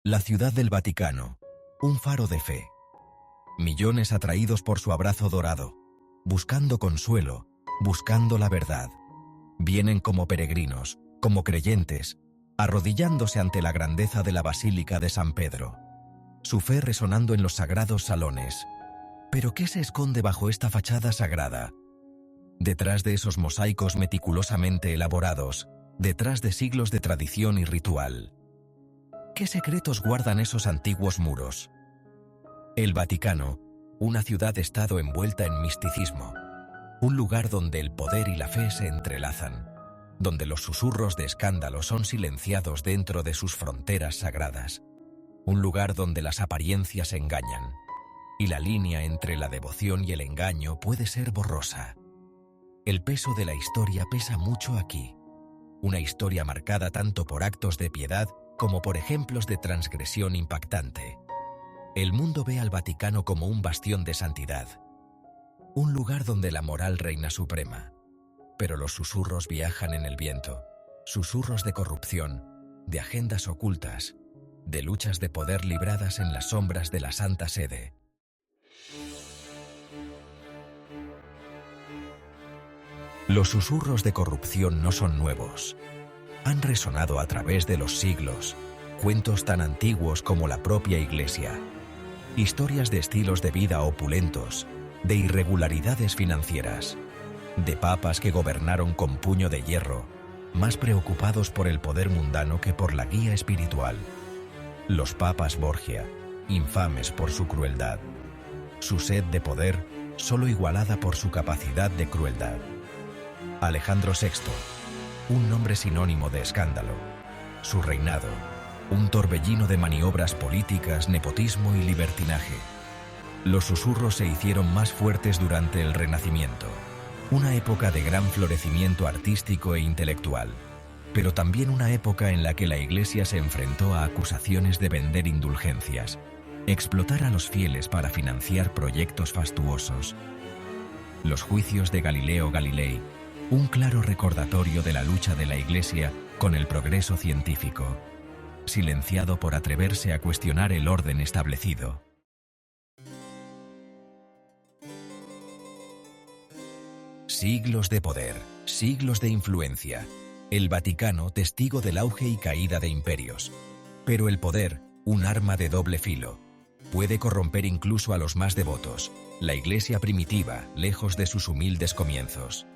La ciudad del Vaticano, un faro de fe. Millones atraídos por su abrazo dorado, buscando consuelo, buscando la verdad. Vienen como peregrinos, como creyentes, arrodillándose ante la grandeza de la Basílica de San Pedro. Su fe resonando en los sagrados salones. ¿Pero qué se esconde bajo esta fachada sagrada? Detrás de esos mosaicos meticulosamente elaborados, detrás de siglos de tradición y ritual. ¿Qué secretos guardan esos antiguos muros? El Vaticano, una ciudad-estado envuelta en misticismo. Un lugar donde el poder y la fe se entrelazan, donde los susurros de escándalo son silenciados dentro de sus fronteras sagradas. Un lugar donde las apariencias engañan, y la línea entre la devoción y el engaño puede ser borrosa. El peso de la historia pesa mucho aquí. Una historia marcada tanto por actos de piedad como por ejemplos de transgresión impactante. El mundo ve al Vaticano como un bastión de santidad, un lugar donde la moral reina suprema. Pero los susurros viajan en el viento, susurros de corrupción, de agendas ocultas, de luchas de poder libradas en las sombras de la Santa Sede. Los susurros de corrupción no son nuevos. Han resonado a través de los siglos, cuentos tan antiguos como la propia Iglesia. Historias de estilos de vida opulentos, de irregularidades financieras, de papas que gobernaron con puño de hierro, más preocupados por el poder mundano que por la guía espiritual. Los papas Borgia, infames por su crueldad. Su sed de poder, solo igualada por su capacidad de crueldad. Alejandro VI, un nombre sinónimo de escándalo. Su reinado, un torbellino de maniobras políticas, nepotismo y libertinaje. Los susurros se hicieron más fuertes durante el Renacimiento, una época de gran florecimiento artístico e intelectual, pero también una época en la que la Iglesia se enfrentó a acusaciones de vender indulgencias, explotar a los fieles para financiar proyectos fastuosos. Los juicios de Galileo Galilei, un claro recordatorio de la lucha de la Iglesia con el progreso científico, silenciado por atreverse a cuestionar el orden establecido. Siglos de poder, siglos de influencia. El Vaticano, testigo del auge y caída de imperios. Pero el poder, un arma de doble filo, puede corromper incluso a los más devotos. La Iglesia primitiva, lejos de sus humildes comienzos.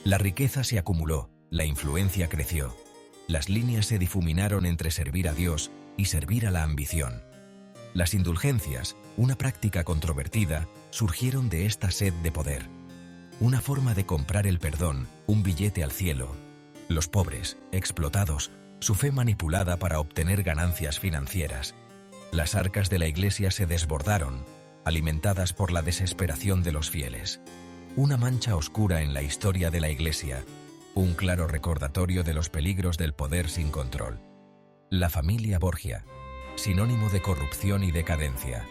La riqueza se acumuló, la influencia creció. Las líneas se difuminaron entre servir a Dios y servir a la ambición. Las indulgencias, una práctica controvertida, surgieron de esta sed de poder. Una forma de comprar el perdón, un billete al cielo. Los pobres, explotados, su fe manipulada para obtener ganancias financieras. Las arcas de la Iglesia se desbordaron, alimentadas por la desesperación de los fieles. Una mancha oscura en la historia de la Iglesia, un claro recordatorio de los peligros del poder sin control. La familia Borgia, sinónimo de corrupción y decadencia.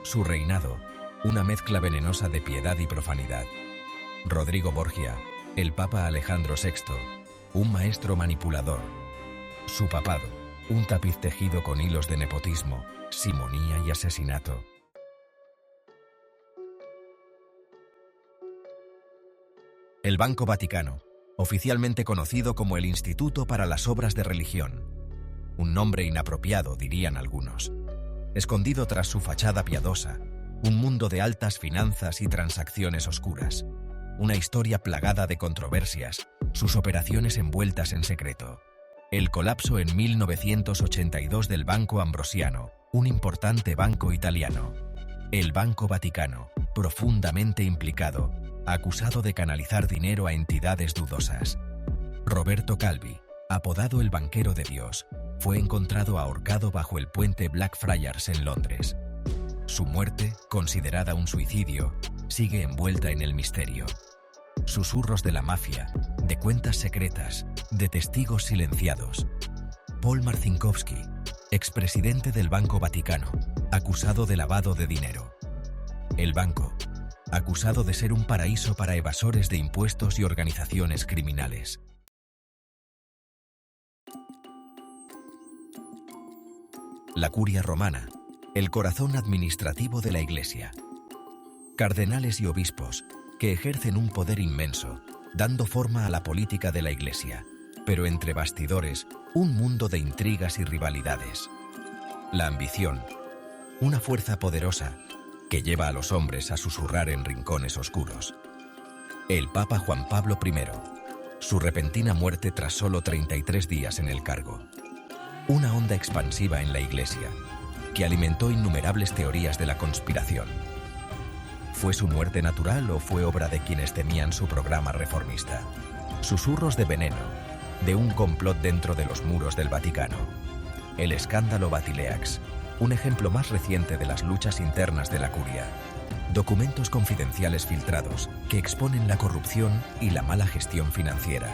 Su reinado, una mezcla venenosa de piedad y profanidad. Rodrigo Borgia, el Papa Alejandro VI, un maestro manipulador. Su papado, un tapiz tejido con hilos de nepotismo, simonía y asesinato. El Banco Vaticano, oficialmente conocido como el Instituto para las Obras de Religión. Un nombre inapropiado, dirían algunos. Escondido tras su fachada piadosa, un mundo de altas finanzas y transacciones oscuras. Una historia plagada de controversias, sus operaciones envueltas en secreto. El colapso en 1982 del Banco Ambrosiano, un importante banco italiano. El Banco Vaticano, profundamente implicado, acusado de canalizar dinero a entidades dudosas. Roberto Calvi, apodado el banquero de Dios, fue encontrado ahorcado bajo el puente Blackfriars en Londres. Su muerte, considerada un suicidio, sigue envuelta en el misterio. Susurros de la mafia, de cuentas secretas, de testigos silenciados. Paul Marcinkovski, expresidente del Banco Vaticano, acusado de lavado de dinero. El banco, acusado de ser un paraíso para evasores de impuestos y organizaciones criminales. La curia romana, el corazón administrativo de la Iglesia. Cardenales y obispos, que ejercen un poder inmenso, dando forma a la política de la Iglesia, pero entre bastidores, un mundo de intrigas y rivalidades. La ambición, una fuerza poderosa que lleva a los hombres a susurrar en rincones oscuros. El Papa Juan Pablo I, su repentina muerte tras solo 33 días en el cargo. Una onda expansiva en la Iglesia, que alimentó innumerables teorías de la conspiración. ¿Fue su muerte natural o fue obra de quienes temían su programa reformista? Susurros de veneno, de un complot dentro de los muros del Vaticano. El escándalo Batileaks, un ejemplo más reciente de las luchas internas de la curia. Documentos confidenciales filtrados que exponen la corrupción y la mala gestión financiera.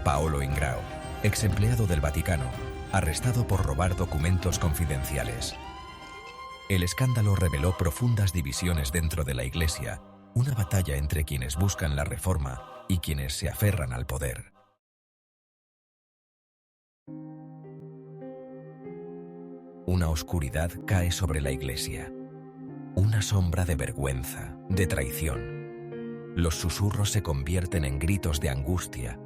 Paolo Ingrao, ex empleado del Vaticano, arrestado por robar documentos confidenciales. El escándalo reveló profundas divisiones dentro de la Iglesia, una batalla entre quienes buscan la reforma y quienes se aferran al poder. Una oscuridad cae sobre la Iglesia. Una sombra de vergüenza, de traición. Los susurros se convierten en gritos de angustia,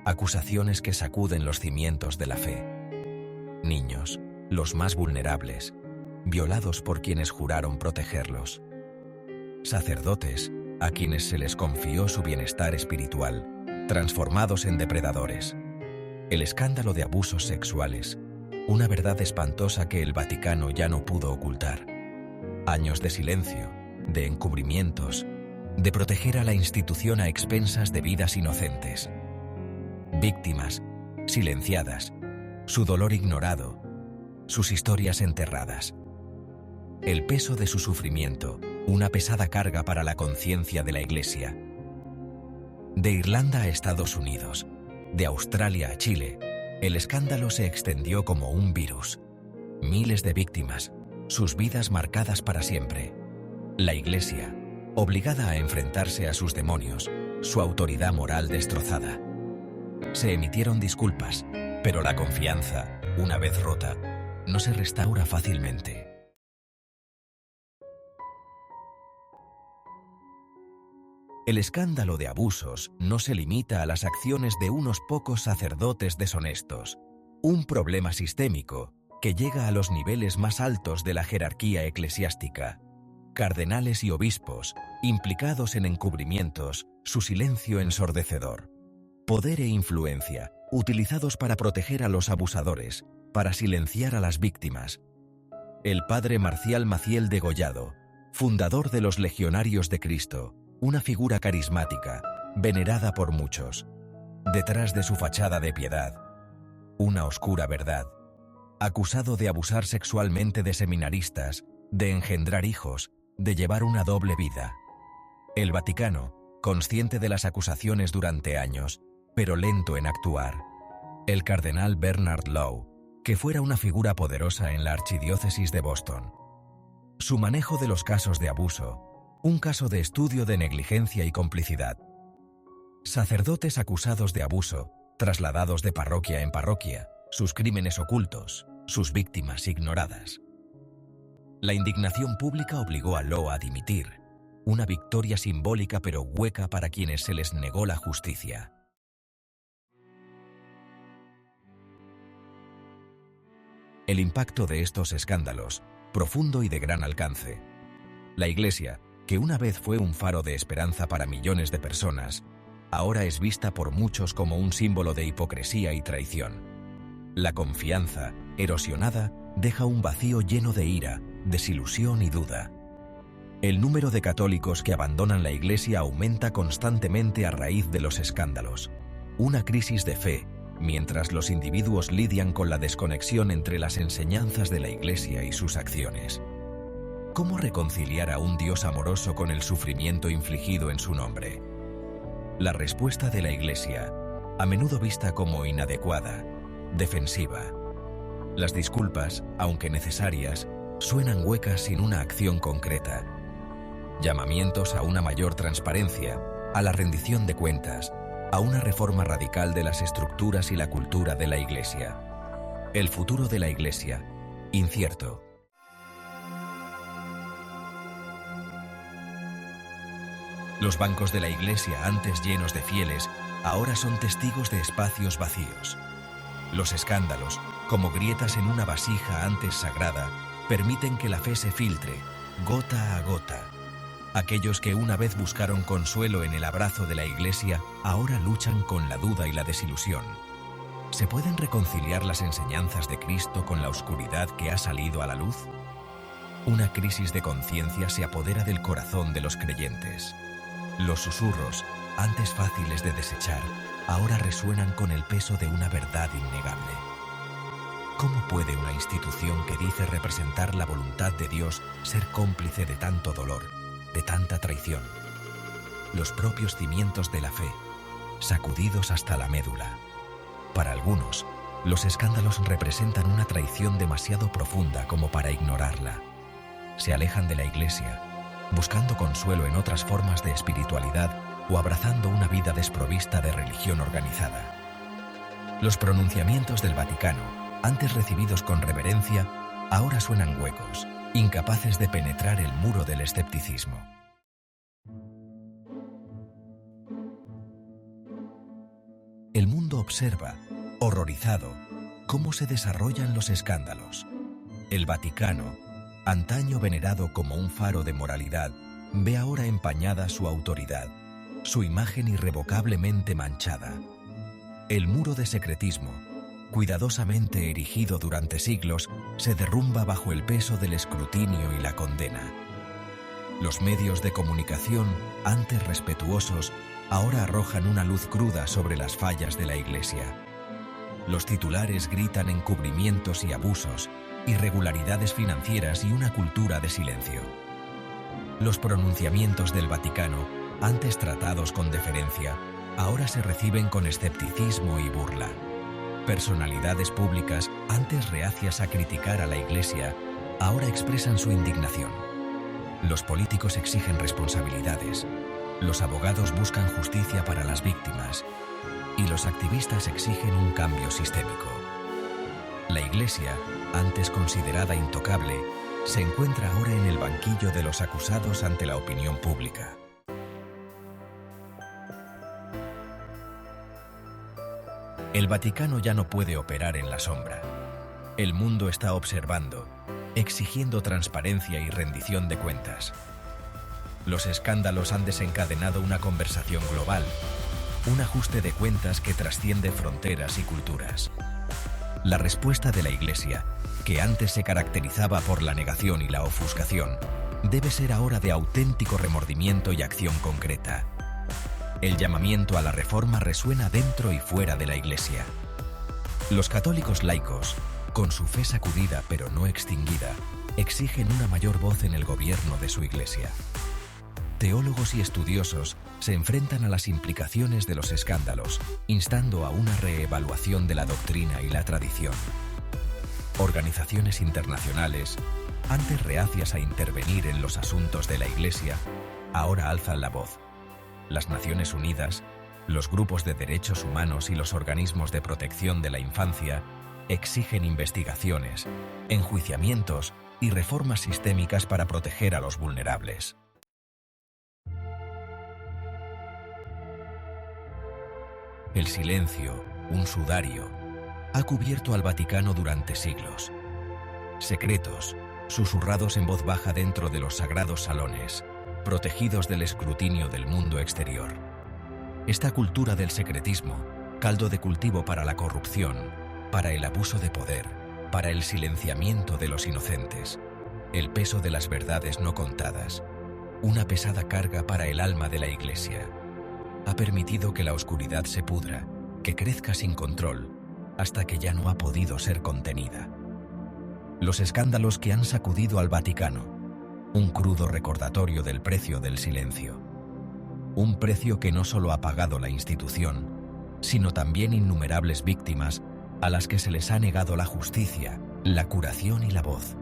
acusaciones que sacuden los cimientos de la fe. Niños, los más vulnerables, violados por quienes juraron protegerlos. Sacerdotes, a quienes se les confió su bienestar espiritual, transformados en depredadores. El escándalo de abusos sexuales, una verdad espantosa que el Vaticano ya no pudo ocultar. Años de silencio, de encubrimientos, de proteger a la institución a expensas de vidas inocentes. Víctimas, silenciadas, su dolor ignorado, sus historias enterradas. El peso de su sufrimiento, una pesada carga para la conciencia de la Iglesia. De Irlanda a Estados Unidos, de Australia a Chile, el escándalo se extendió como un virus. Miles de víctimas, sus vidas marcadas para siempre. La Iglesia, obligada a enfrentarse a sus demonios, su autoridad moral destrozada. Se emitieron disculpas, pero la confianza, una vez rota, no se restaura fácilmente. El escándalo de abusos no se limita a las acciones de unos pocos sacerdotes deshonestos. Un problema sistémico que llega a los niveles más altos de la jerarquía eclesiástica. Cardenales y obispos, implicados en encubrimientos, su silencio ensordecedor. Poder e influencia, utilizados para proteger a los abusadores, para silenciar a las víctimas. El padre Marcial Maciel degollado, fundador de los Legionarios de Cristo, una figura carismática, venerada por muchos. Detrás de su fachada de piedad, una oscura verdad. Acusado de abusar sexualmente de seminaristas, de engendrar hijos, de llevar una doble vida. El Vaticano, consciente de las acusaciones durante años, pero lento en actuar. El cardenal Bernard Law, que fuera una figura poderosa en la archidiócesis de Boston. Su manejo de los casos de abuso, un caso de estudio de negligencia y complicidad. Sacerdotes acusados de abuso, trasladados de parroquia en parroquia, sus crímenes ocultos, sus víctimas ignoradas. La indignación pública obligó a Law a dimitir, una victoria simbólica pero hueca para quienes se les negó la justicia. El impacto de estos escándalos, profundo y de gran alcance. La Iglesia, que una vez fue un faro de esperanza para millones de personas, ahora es vista por muchos como un símbolo de hipocresía y traición. La confianza, erosionada, deja un vacío lleno de ira, desilusión y duda. El número de católicos que abandonan la Iglesia aumenta constantemente a raíz de los escándalos. Una crisis de fe, mientras los individuos lidian con la desconexión entre las enseñanzas de la Iglesia y sus acciones. ¿Cómo reconciliar a un Dios amoroso con el sufrimiento infligido en su nombre? La respuesta de la Iglesia, a menudo vista como inadecuada, defensiva. Las disculpas, aunque necesarias, suenan huecas sin una acción concreta. Llamamientos a una mayor transparencia, a la rendición de cuentas, a una reforma radical de las estructuras y la cultura de la Iglesia. El futuro de la Iglesia, incierto. Los bancos de la iglesia, antes llenos de fieles, ahora son testigos de espacios vacíos. Los escándalos, como grietas en una vasija antes sagrada, permiten que la fe se filtre, gota a gota. Aquellos que una vez buscaron consuelo en el abrazo de la iglesia, ahora luchan con la duda y la desilusión. ¿Se pueden reconciliar las enseñanzas de Cristo con la oscuridad que ha salido a la luz? Una crisis de conciencia se apodera del corazón de los creyentes. Los susurros, antes fáciles de desechar, ahora resuenan con el peso de una verdad innegable. ¿Cómo puede una institución que dice representar la voluntad de Dios ser cómplice de tanto dolor, de tanta traición? Los propios cimientos de la fe, sacudidos hasta la médula. Para algunos, los escándalos representan una traición demasiado profunda como para ignorarla. Se alejan de la iglesia, buscando consuelo en otras formas de espiritualidad o abrazando una vida desprovista de religión organizada. Los pronunciamientos del Vaticano, antes recibidos con reverencia, ahora suenan huecos, incapaces de penetrar el muro del escepticismo. El mundo observa, horrorizado, cómo se desarrollan los escándalos. El Vaticano, antaño venerado como un faro de moralidad, ve ahora empañada su autoridad, su imagen irrevocablemente manchada. El muro de secretismo, cuidadosamente erigido durante siglos, se derrumba bajo el peso del escrutinio y la condena. Los medios de comunicación, antes respetuosos, ahora arrojan una luz cruda sobre las fallas de la Iglesia. Los titulares gritan encubrimientos y abusos, irregularidades financieras y una cultura de silencio. Los pronunciamientos del Vaticano, antes tratados con deferencia, ahora se reciben con escepticismo y burla. Personalidades públicas, antes reacias a criticar a la Iglesia, ahora expresan su indignación. Los políticos exigen responsabilidades, los abogados buscan justicia para las víctimas y los activistas exigen un cambio sistémico. La Iglesia, antes considerada intocable, se encuentra ahora en el banquillo de los acusados ante la opinión pública. El Vaticano ya no puede operar en la sombra. El mundo está observando, exigiendo transparencia y rendición de cuentas. Los escándalos han desencadenado una conversación global, un ajuste de cuentas que trasciende fronteras y culturas. La respuesta de la Iglesia, que antes se caracterizaba por la negación y la ofuscación, debe ser ahora de auténtico remordimiento y acción concreta. El llamamiento a la reforma resuena dentro y fuera de la Iglesia. Los católicos laicos, con su fe sacudida pero no extinguida, exigen una mayor voz en el gobierno de su Iglesia. Teólogos y estudiosos se enfrentan a las implicaciones de los escándalos, instando a una reevaluación de la doctrina y la tradición. Organizaciones internacionales, antes reacias a intervenir en los asuntos de la Iglesia, ahora alzan la voz. Las Naciones Unidas, los grupos de derechos humanos y los organismos de protección de la infancia exigen investigaciones, enjuiciamientos y reformas sistémicas para proteger a los vulnerables. El silencio, un sudario, ha cubierto al Vaticano durante siglos. Secretos, susurrados en voz baja dentro de los sagrados salones, protegidos del escrutinio del mundo exterior. Esta cultura del secretismo, caldo de cultivo para la corrupción, para el abuso de poder, para el silenciamiento de los inocentes, el peso de las verdades no contadas, una pesada carga para el alma de la Iglesia. Ha permitido que la oscuridad se pudra, que crezca sin control, hasta que ya no ha podido ser contenida. Los escándalos que han sacudido al Vaticano, un crudo recordatorio del precio del silencio. Un precio que no solo ha pagado la institución, sino también innumerables víctimas a las que se les ha negado la justicia, la curación y la voz.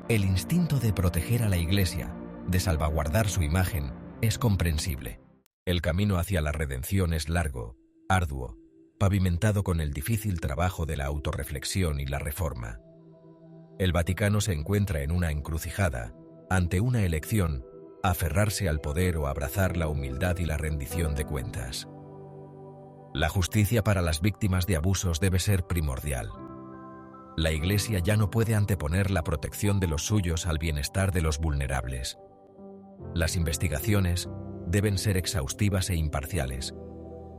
El instinto de proteger a la Iglesia, de salvaguardar su imagen, es comprensible. El camino hacia la redención es largo, arduo, pavimentado con el difícil trabajo de la autorreflexión y la reforma. El Vaticano se encuentra en una encrucijada, ante una elección: aferrarse al poder o abrazar la humildad y la rendición de cuentas. La justicia para las víctimas de abusos debe ser primordial. La Iglesia ya no puede anteponer la protección de los suyos al bienestar de los vulnerables. Las investigaciones deben ser exhaustivas e imparciales.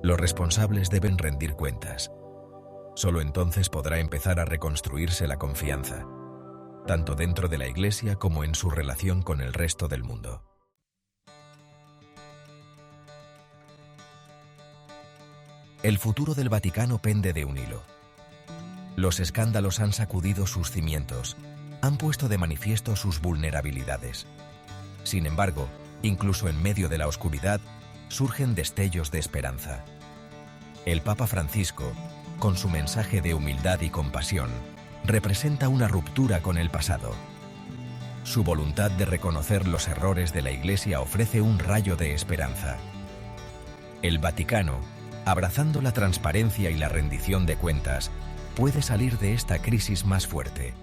Los responsables deben rendir cuentas. Solo entonces podrá empezar a reconstruirse la confianza, tanto dentro de la Iglesia como en su relación con el resto del mundo. El futuro del Vaticano pende de un hilo. Los escándalos han sacudido sus cimientos, han puesto de manifiesto sus vulnerabilidades. Sin embargo, incluso en medio de la oscuridad, surgen destellos de esperanza. El Papa Francisco, con su mensaje de humildad y compasión, representa una ruptura con el pasado. Su voluntad de reconocer los errores de la Iglesia ofrece un rayo de esperanza. El Vaticano, abrazando la transparencia y la rendición de cuentas, puede salir de esta crisis más fuerte.